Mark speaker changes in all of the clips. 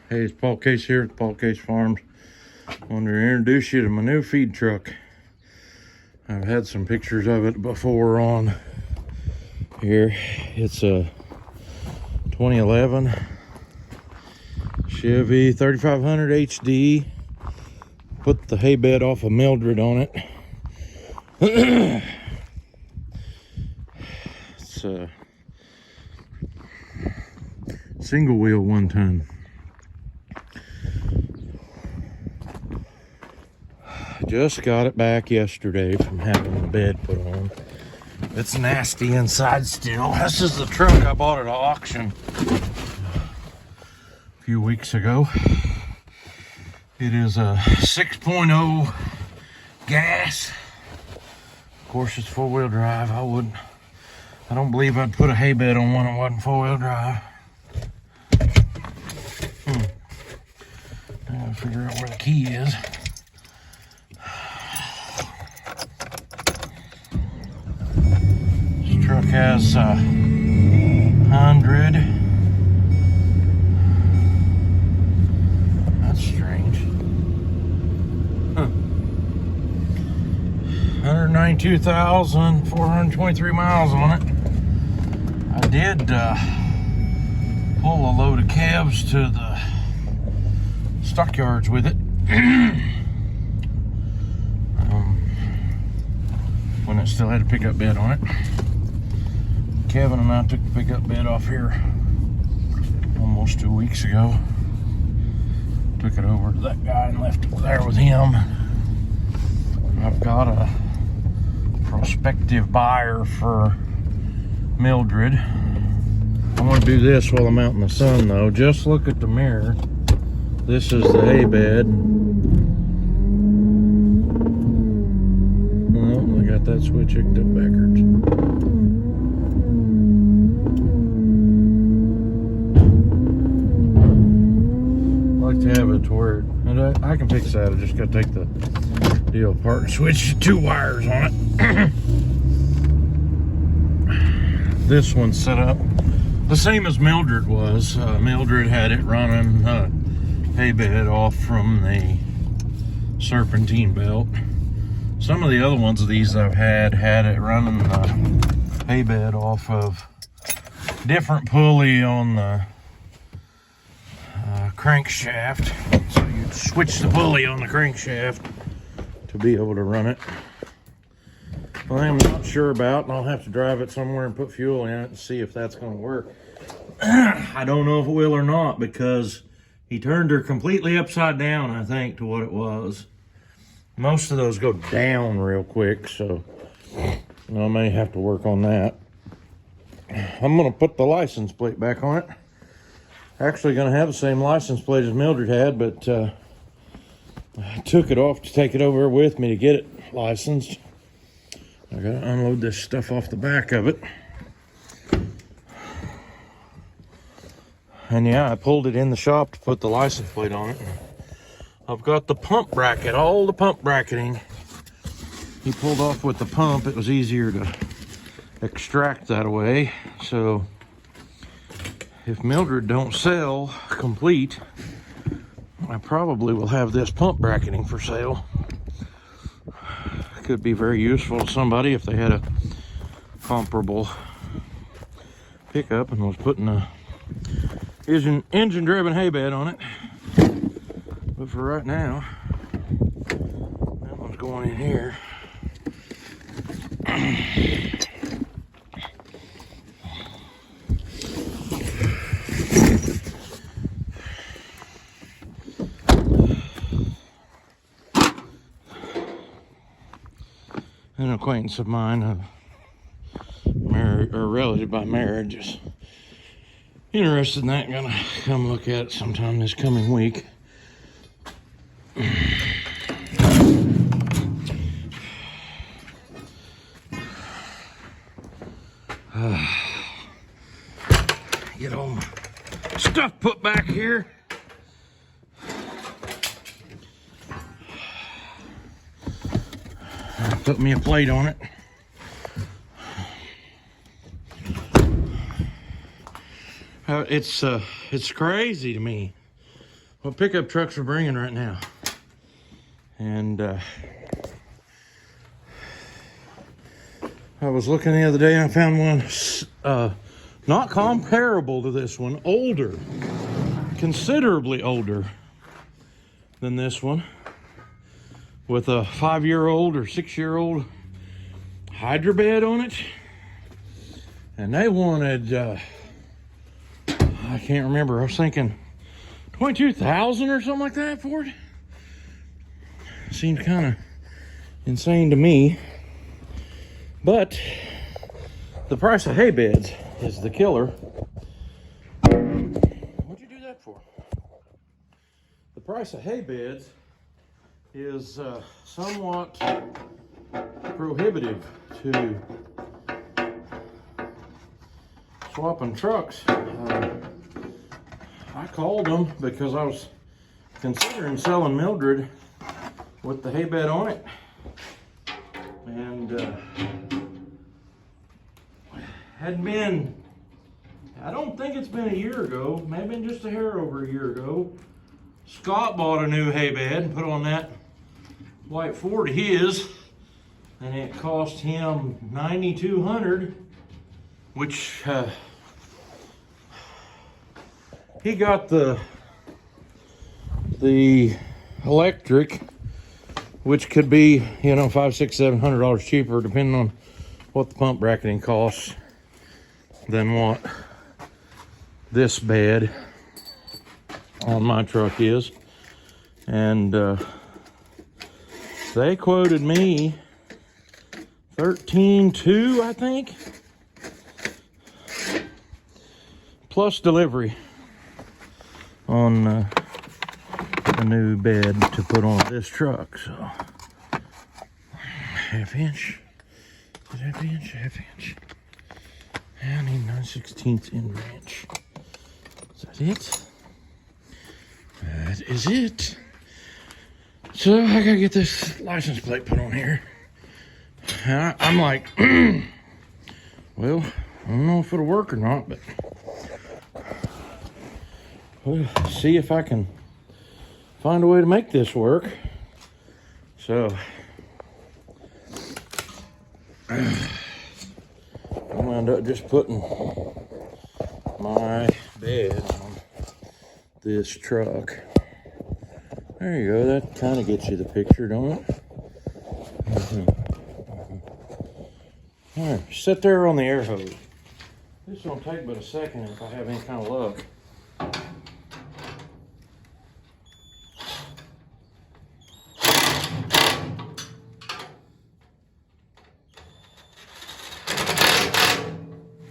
Speaker 1: Hey, it's Paul Case here at Paul Case Farms. I wanted to introduce you to my new feed truck. I've had some pictures of it before on here. It's a 2011 Chevy 3500 HD. Put the hay bed off of Mildred on it. It's a single wheel 1 ton. Just got it back yesterday from having the bed put on. It's nasty inside still. This is the truck I bought at an auction a few weeks ago. It is a 6.0 gas. Of course, it's 4-wheel drive. I don't believe I'd put a hay bed on one that wasn't 4-wheel drive. I gotta figure out where the key is. This truck has 100. That's strange. 192,423 miles on it. I did pull a load of calves to the stockyards with it. When it still had a pickup bed on it. Kevin and I took the pickup bed off here almost 2 weeks ago. Took it over to that guy and left it there with him. I've got a prospective buyer for Mildred. I want to do this while I'm out in the sun though. Just look at the mirror. This is the hay bed. Oh, I got that switch hooked up backwards. I like to have it to where, and I can fix that. I just got to take the deal apart and switch 2 wires on it. This one's set up the same as Mildred was. Mildred had it running hay bed off from the serpentine belt. Some of the other ones of these I've had it running the hay bed off of different pulley on the crankshaft. So you switch the pulley on the crankshaft to be able to run it. Well, I'm not sure about, and I'll have to drive it somewhere and put fuel in it and see if that's going to work. I don't know if it will or not, because he turned her completely upside down, I think, to what it was. Most of those go down real quick, so I may have to work on that. I'm going to put the license plate back on it. Actually going to have the same license plate as Mildred had, but I took it off to take it over with me to get it licensed. I got to unload this stuff off the back of it. And yeah, I pulled it in the shop to put the license plate on it. I've got the pump bracket, all the pump bracketing. He pulled off with the pump. It was easier to extract that away. So if Mildred don't sell complete, I probably will have this pump bracketing for sale. Could be very useful to somebody if they had a comparable pickup and was putting a engine driven hay bed on it. But for right now, that one's going in here. An acquaintance of mine, a relative by marriage, is interested in that. Gonna come look at it sometime this coming week. Get all my stuff put back here. Put me a plate on it. It's crazy to me what pickup trucks are bringing right now. And I was looking the other day and I found one not comparable to this one, older, considerably older than this one, with a 5-year-old or 6-year-old hydro bed on it. And they wanted, I can't remember, I was thinking $22,000 or something like that for it. Seemed kind of insane to me. But the price of hay beds is the killer. What'd you do that for? The price of hay beds is somewhat prohibitive to swapping trucks. I called them because I was considering selling Mildred with the hay bed on it. And hadn't been, I don't think it's been a year ago, maybe been just a hair over a year ago. Scott bought a new hay bed and put on that white Ford his, and it cost him $9,200, which he got the electric, which could be, you know, $500, $600, $700 cheaper, depending on what the pump bracketing costs, than what this bed on my truck is. And they quoted me $13,200, I think, plus delivery on a new bed to put on this truck. So half inch, half inch, half inch. I need 9/16 in ranch. Is that it? That is it. So I gotta get this license plate put on here. I'm like, well, I don't know if it'll work or not, but we'll see if I can find a way to make this work. So I wound up just putting my bed on this truck. There you go. That kind of gets you the picture, don't it? All right, sit there on the air hose. This won't take but a second if I have any kind of luck.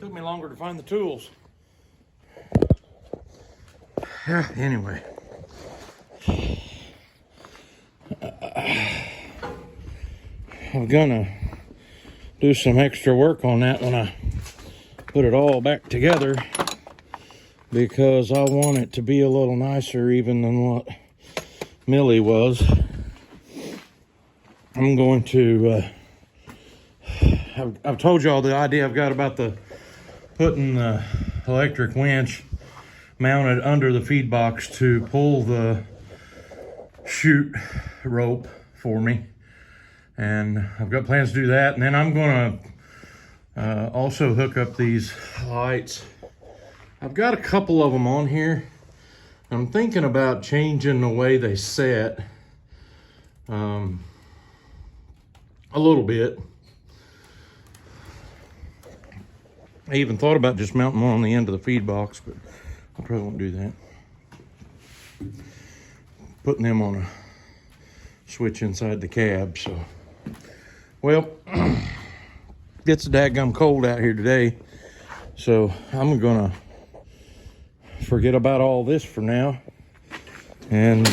Speaker 1: Took me longer to find the tools. Anyway. I'm gonna do some extra work on that when I put it all back together, because I want it to be a little nicer even than what Millie was. I'm going to I've told y'all the idea I've got about putting the electric winch mounted under the feed box to pull the chute rope for me. And I've got plans to do that. And then I'm going to also hook up these lights. I've got a couple of them on here. I'm thinking about changing the way they set a little bit. I even thought about just mounting one on the end of the feed box, but I probably won't do that. Putting them on a switch inside the cab. So, well, it's dadgum cold out here today, so I'm gonna forget about all this for now and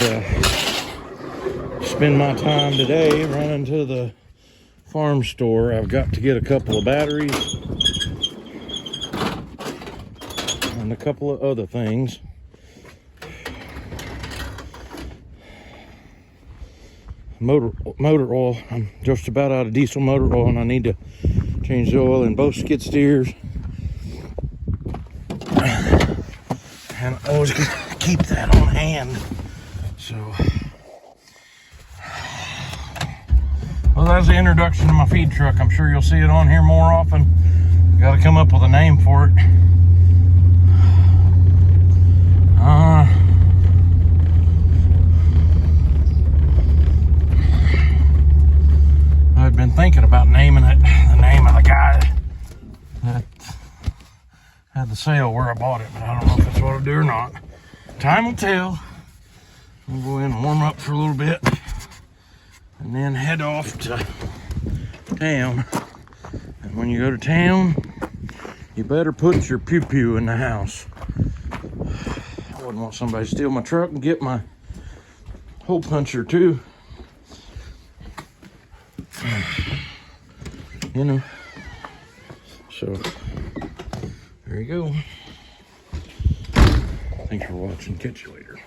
Speaker 1: spend my time today running to the farm store. I've got to get a couple of batteries and a couple of other things. Motor oil. I'm just about out of diesel motor oil, and I need to change the oil in both skid steers. And I always keep that on hand. So, well, that's the introduction to my feed truck. I'm sure you'll see it on here more often. Got to come up with a name for it. I've been thinking about naming it the name of the guy that had the sale where I bought it, but I don't know if that's what I'll do or not. Time will tell. We'll go in and warm up for a little bit and then head off to town. And when you go to town, you better put your pew-pew in the house. I wouldn't want somebody to steal my truck and get my hole puncher too. You know. So, there you go. Thanks for watching. Catch you later.